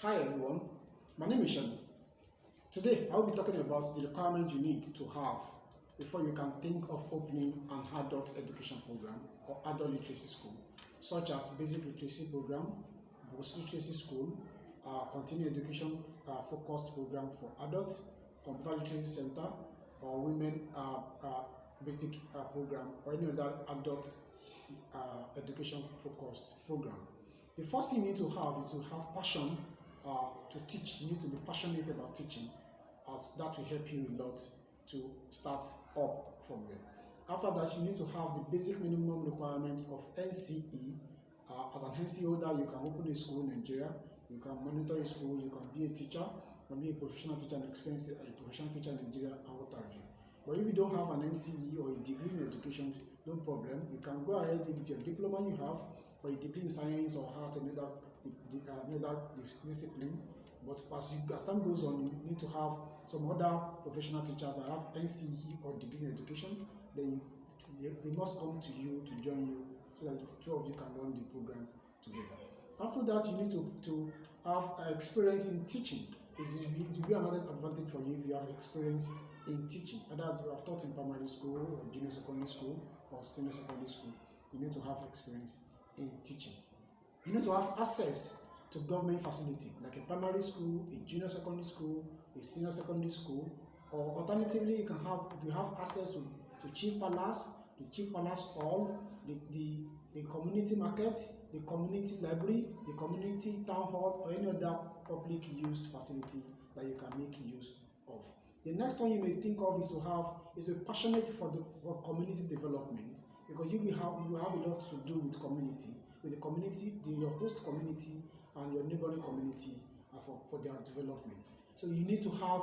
Hi everyone, my name is Shani. Today I will be talking about the requirements you need to have before you can think of opening an adult education program or adult literacy school, such as basic literacy program, post literacy school, continuing education focused program for adults, computer literacy center, or women basic program, or any other adult education focused program. The first thing you need to have is to have passion to teach. You need to be passionate about teaching, as that will help you a lot to start up from there. After that, you need to have the basic minimum requirement of NCE. As an NCE holder, you can open a school in Nigeria, you can monitor a school, you can be a teacher, you can be a professional teacher, an experienced professional teacher in Nigeria, and what have you. But if you don't have an NCE or a degree in education, no problem. You can go ahead with your diploma you have, or a degree in science or art, another discipline. But as time goes on, you need to have some other professional teachers that have NCE or degree in education. Then they must come to you to join you, so that the two of you can run the program together. After that, you need to have experience in teaching. It will be another advantage for you if you have experience in teaching. Whether you have taught in primary school or junior secondary school or senior secondary school, you need to have experience in teaching. You need to have access to government facility, like a primary school, a junior secondary school, a senior secondary school, or alternatively, you can have, if you have access to Chief Palace, the Chief Palace Hall, the community market, the community library, the community town hall, or any other public used facility that you can make use of. The next one you may think of is to be passionate for community development, because you will have a lot to do with community, your host community and your neighboring community for their development. So you need to have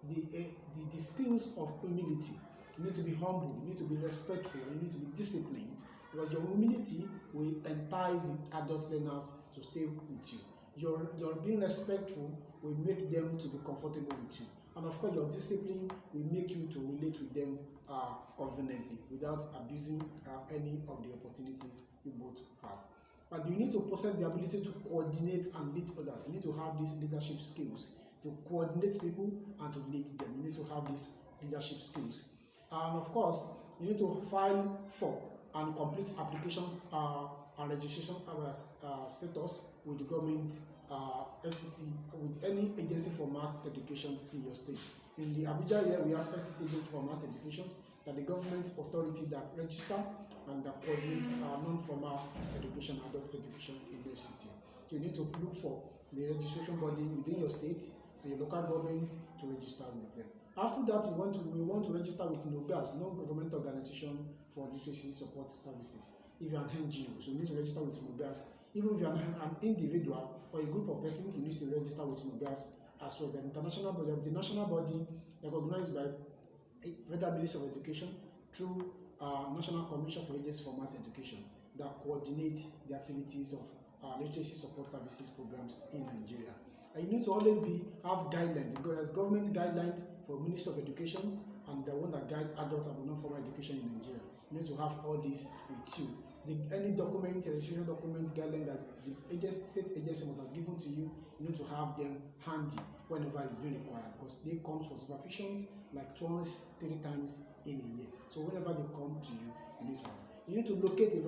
the skills of humility. You need to be humble, you need to be respectful, you need to be disciplined, because your humility will entice the adult learners to stay with you. Your being respectful will make them to be comfortable with you. And of course, your discipline will make you to relate with them conveniently without abusing any of the opportunities you both have. And you need to possess the ability to coordinate and lead others. You need to have these leadership skills to coordinate people and to lead them. You need to have these leadership skills. And of course, you need to file for and complete application and registration status with the government, FCT, with any agency for mass education in your state. In the Abuja here, we have FCT agency for mass education, that the government authority that register and that coordinate non-formal education, adult education in the FCT. So you need to look for the registration body within your state and your local government to register with them. After that, we want to register with NOGAS, non-government organization for literacy support services. If you're an NGO, so you need to register with NOGAS. Even if you're an individual or a group of persons, you need to register with NOGAS as well. The international body, the national body recognized by Federal Ministry of Education through National Commission for Agencies for Mass Education that coordinate the activities of literacy support services programs in Nigeria. And you need to always have guidelines. There's government guidelines for Ministry of Education and the one that guide adults and non-formal education in Nigeria. You need to have all these with you. Any document, registration document, guideline that the state agency must have given to you, you need to have them handy whenever it's being required, because they come for supervisions like twice, 3 times in a year. So whenever they come to you, you need to have. You need to locate a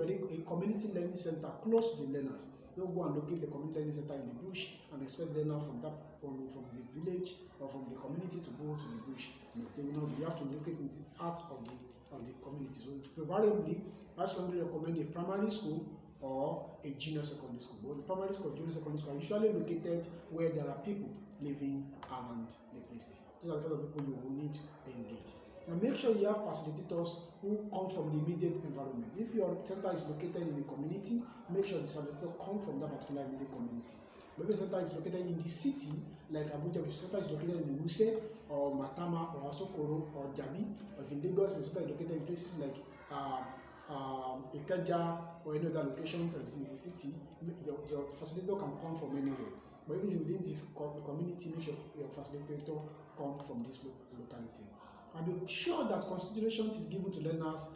community learning center close to the learners. Don't go and locate a community learning center in the bush and expect learners from the village or from the community to go to the bush. No, they will not. You have to locate in the heart of the community. So it's preferably, I strongly recommend a primary school or a junior secondary school. But the primary school or junior secondary school are usually located where there are people living around the places. Those are the kind of people you will need to engage. And make sure you have facilitators who come from the immediate environment. If your center is located in the community, make sure the facilitator come from that particular immediate community. But if your center is located in the city, like Abuja, if your center is located in Wuse or Matama or Asokoro or Jabi, or if in Lagos, your center is located in places like Ikeja or any other locations in the city, your facilitator can come from anywhere. But if it's within this community, make sure your facilitator come from this locality. And be sure that consideration is given to learners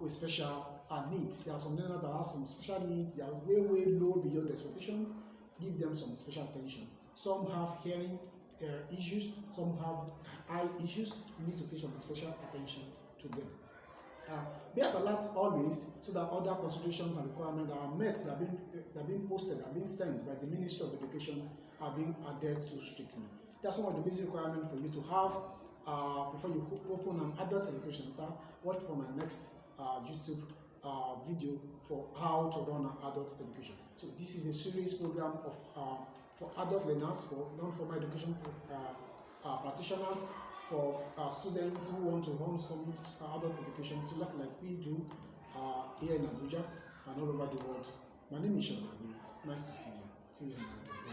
with special needs. There are some learners that have some special needs, they are way low beyond the expectations. give them some special attention. Some have hearing issues, some have eye issues. You need to pay some special attention to them. Be at alert always, so that other considerations and requirements that are met, that are being posted, are being sent by the Ministry of Education, are being adhered to strictly. That's one of the basic requirements for you to have before you open an adult education center. Watch for my next YouTube video for how to run an adult education. So this is a series program of for adult learners, for non-formal education practitioners, for students who want to run some adult education, so like we do here in Abuja and all over the world. My name is Sean. Nice to see you. See you soon.